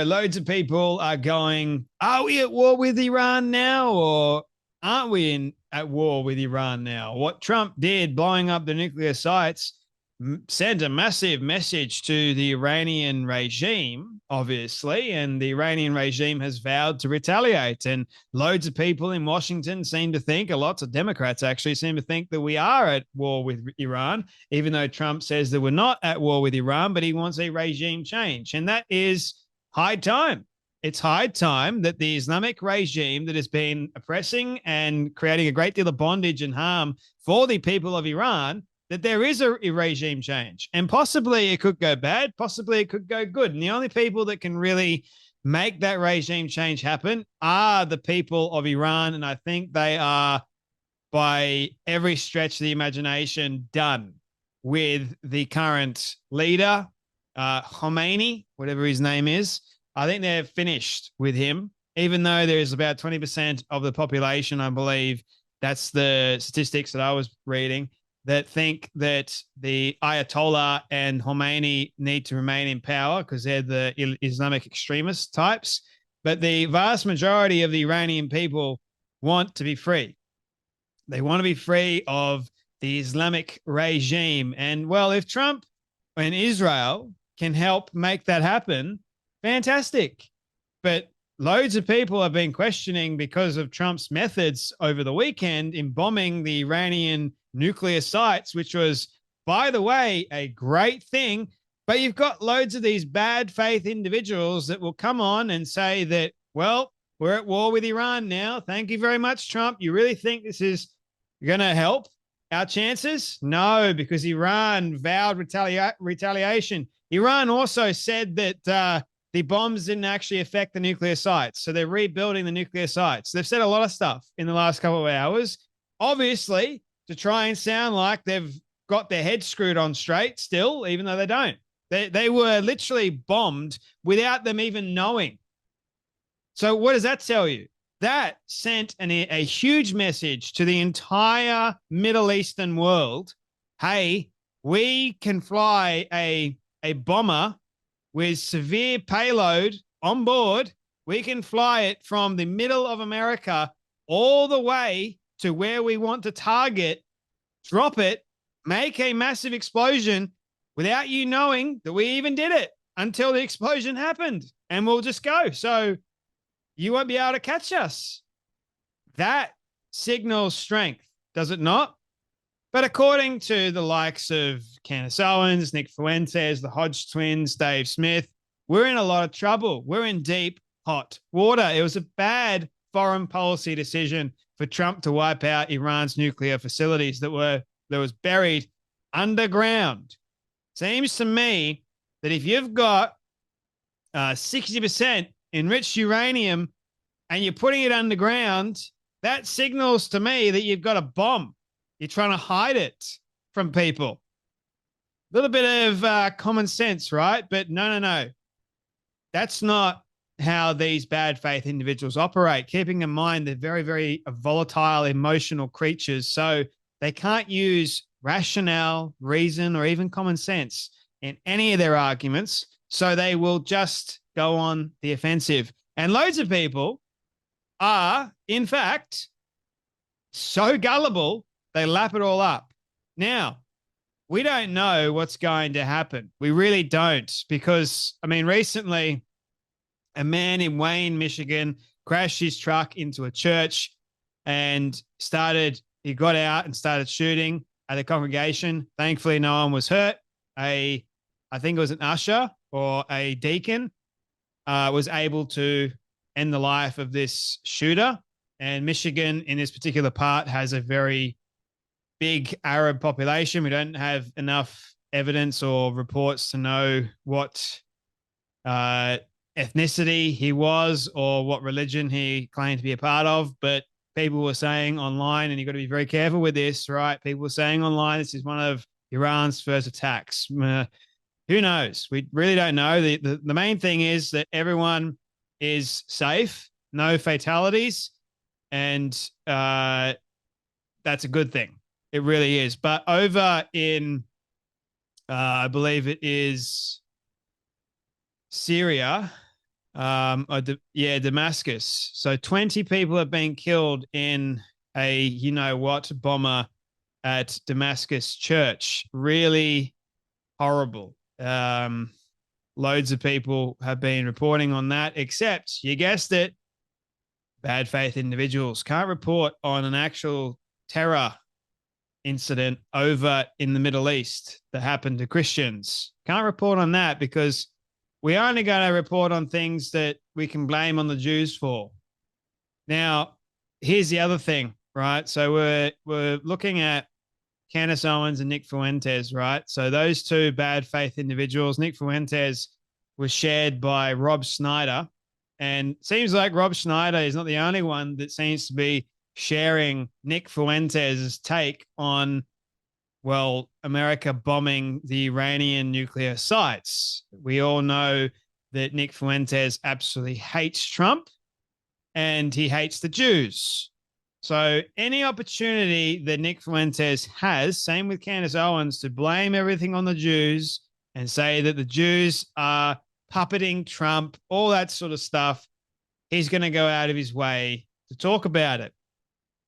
Loads of people are going, are we at war with Iran now, or aren't we at war with Iran now? What Trump did, blowing up the nuclear sites, sent a massive message to the Iranian regime, obviously, and the Iranian regime has vowed to retaliate. And loads of people in Washington seem to think, lots of Democrats actually seem to think that we are at war with Iran, even though Trump says that we're not at war with Iran, but he wants a regime change. And that is high time. It's high time that the Islamic regime that has been oppressing and creating a great deal of bondage and harm for the people of Iran, that there is a regime change. And possibly it could go bad, possibly it could go good. And the only people that can really make that regime change happen are the people of Iran. And I think they are, by every stretch of the imagination, done with the current leader, Khomeini, whatever his name is. I think they're finished with him, even though there's about 20% of the population, I believe, that's the statistics that I was reading, that think that the Ayatollah and Khomeini need to remain in power because they're the Islamic extremist types. But the vast majority of the Iranian people want to be free. They want to be free of the Islamic regime. And, well, if Trump and Israel can help make that happen, fantastic. But loads of people have been questioning, because of Trump's methods over the weekend in bombing the Iranian nuclear sites, which was, by the way, a great thing. But you've got loads of these bad faith individuals that will come on and say that, well, we're at war with Iran now. Thank you very much, Trump. You really think this is going to help our chances? No, because Iran vowed retaliation. Iran also said that the bombs didn't actually affect the nuclear sites. So they're rebuilding the nuclear sites. They've said a lot of stuff in the last couple of hours, obviously, to try and sound like they've got their heads screwed on straight still, even though they don't. They were literally bombed without them even knowing. So what does that tell you? That sent a huge message to the entire Middle Eastern world. Hey, we can fly a bomber with severe payload on board. We can fly it from the middle of America all the way to where we want to target, drop it, make a massive explosion without you knowing that we even did it until the explosion happened, and we'll just go. So you won't be able to catch us. That signals strength, does it not? But according to the likes of Candace Owens, Nick Fuentes, the Hodge twins, Dave Smith, we're in a lot of trouble. We're in deep, hot water. It was a bad foreign policy decision for Trump to wipe out Iran's nuclear facilities that was buried underground. Seems to me that if you've got 60% enriched uranium and you're putting it underground, that signals to me that you've got a bomb. You're trying to hide it from people. A little bit of common sense, right? But no. That's not how these bad faith individuals operate. Keeping in mind they're very, very volatile, emotional creatures. So they can't use rationale, reason, or even common sense in any of their arguments. So they will just go on the offensive. And loads of people are, in fact, so gullible, they lap it all up. Now, we don't know what's going to happen. We really don't, because, I mean, recently a man in Wayne, Michigan, crashed his truck into a church and he got out and started shooting at the congregation. Thankfully, no one was hurt. I think it was an usher or a deacon was able to end the life of this shooter. And Michigan, in this particular part, has a very big Arab population. We don't have enough evidence or reports to know what ethnicity he was or what religion he claimed to be a part of. But people were saying online, and you've got to be very careful with this, right? People were saying online this is one of Iran's first attacks. Who knows? We really don't know. The main thing is that everyone is safe, no fatalities, and that's a good thing. It really is. But over in, I believe it is Syria, Damascus. So 20 people have been killed in a you know what bomber at Damascus church. Really horrible. Loads of people have been reporting on that, except you guessed it, bad faith individuals can't report on an actual terror incident over in the Middle East that happened to Christians. Can't report on that because we're only going to report on things that we can blame on the Jews for. Now, here's the other thing, right? So we're looking at Candace Owens and Nick Fuentes, right? So those two bad faith individuals. Nick Fuentes was shared by Rob Schneider, and it seems like Rob Schneider is not the only one that seems to be sharing Nick Fuentes' take on, well, America bombing the Iranian nuclear sites. We all know that Nick Fuentes absolutely hates Trump and he hates the Jews. So any opportunity that Nick Fuentes has, same with Candace Owens, to blame everything on the Jews and say that the Jews are puppeting Trump, all that sort of stuff, he's going to go out of his way to talk about it.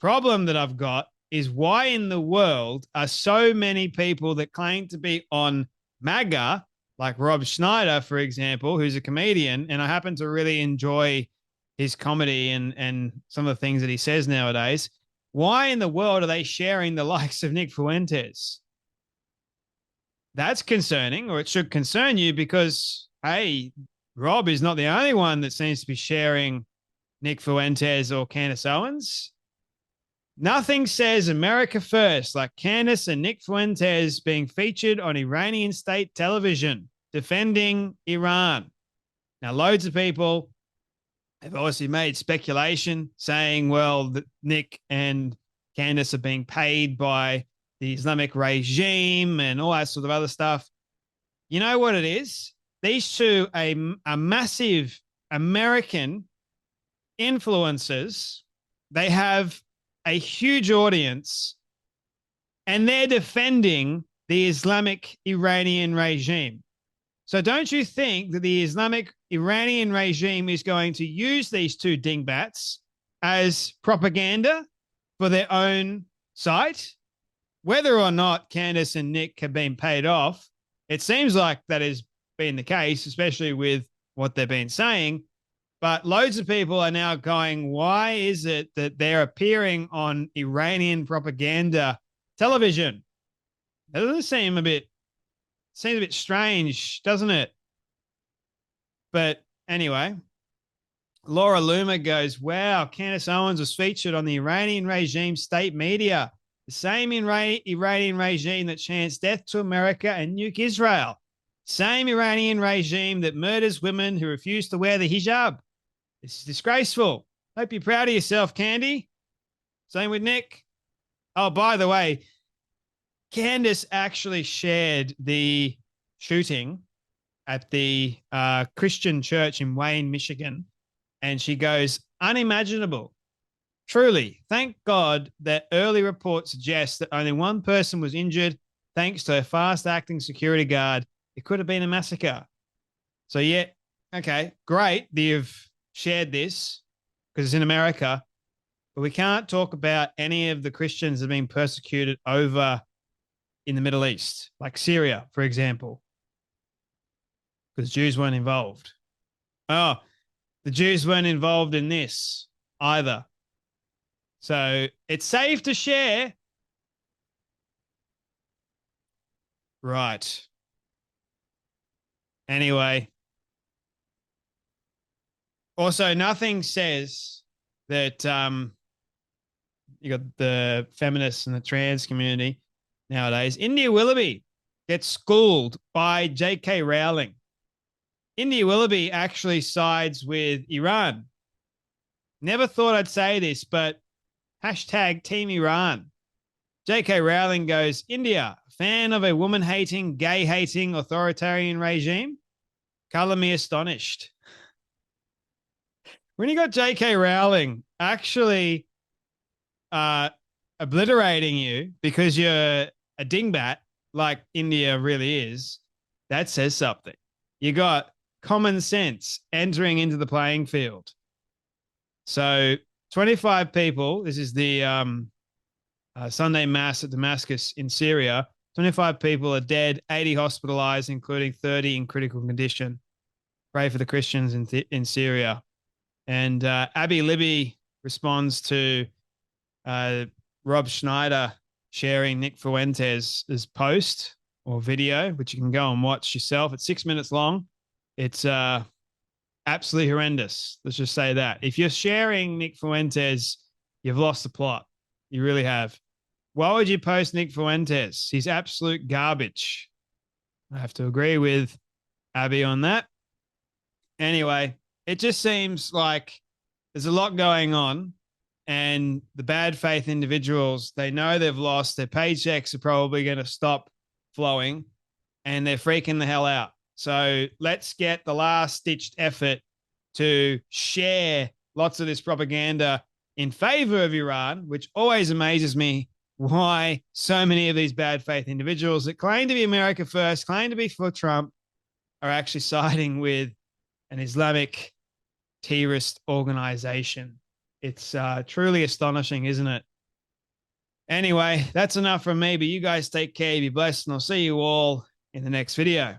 Problem that I've got is why in the world are so many people that claim to be on MAGA, like Rob Schneider, for example, who's a comedian, and I happen to really enjoy his comedy and some of the things that he says nowadays. Why in the world are they sharing the likes of Nick Fuentes? That's concerning, or it should concern you because, hey, Rob is not the only one that seems to be sharing Nick Fuentes or Candace Owens. Nothing says America first like Candace and Nick Fuentes being featured on Iranian state television defending Iran. Now, loads of people have obviously made speculation saying, well, that Nick and Candace are being paid by the Islamic regime and all that sort of other stuff. You know what it is? These two are massive American influencers. They have a huge audience and they're defending the Islamic Iranian regime. So don't you think that the Islamic Iranian regime is going to use these two dingbats as propaganda for their own site? Whether or not Candace and Nick have been paid off, it seems like that has been the case, especially with what they've been saying. But loads of people are now going, why is it that they're appearing on Iranian propaganda television? That doesn't seem a bit strange, doesn't it? But anyway, Laura Loomer goes, wow, Candace Owens was featured on the Iranian regime state media, the same Iranian regime that chants death to America and nuke Israel, same Iranian regime that murders women who refuse to wear the hijab. This is disgraceful. Hope you're proud of yourself, Candy. Same with Nick. Oh, by the way, Candace actually shared the shooting at the Christian church in Wayne, Michigan. And she goes, unimaginable. Truly, thank God that early reports suggest that only one person was injured thanks to a fast-acting security guard. It could have been a massacre. So, yeah, okay, great that you've shared this because it's in America. But we can't talk about any of the Christians that have been persecuted over in the Middle East, like Syria, for example, because Jews weren't involved. Oh, the Jews weren't involved in this either. So it's safe to share. Right. Anyway. Also, nothing says that you got the feminists and the trans community nowadays. India Willoughby gets schooled by J.K. Rowling. India Willoughby actually sides with Iran. Never thought I'd say this, but hashtag Team Iran. J.K. Rowling goes, India, fan of a woman-hating, gay-hating authoritarian regime? Color me astonished. When you got J.K. Rowling actually obliterating you because you're a dingbat like India really is, that says something. You got common sense entering into the playing field. So 25 people, this is the Sunday Mass at Damascus in Syria. 25 people are dead, 80 hospitalized, including 30 in critical condition. Pray for the Christians in Syria. And Abby Libby responds to Rob Schneider sharing Nick Fuentes' post or video, which you can go and watch yourself. It's 6 minutes long. It's absolutely horrendous. Let's just say that. If you're sharing Nick Fuentes, you've lost the plot. You really have. Why would you post Nick Fuentes? He's absolute garbage. I have to agree with Abby on that. Anyway, it just seems like there's a lot going on, and the bad faith individuals, they know they've lost. Their paychecks are probably going to stop flowing, and they're freaking the hell out. So let's get the last-ditched effort to share lots of this propaganda in favor of Iran, which always amazes me why so many of these bad faith individuals that claim to be America first, claim to be for Trump, are actually siding with an Islamic terrorist organization. It's truly astonishing, isn't it? Anyway, that's enough from me, but you guys take care, be blessed, and I'll see you all in the next video.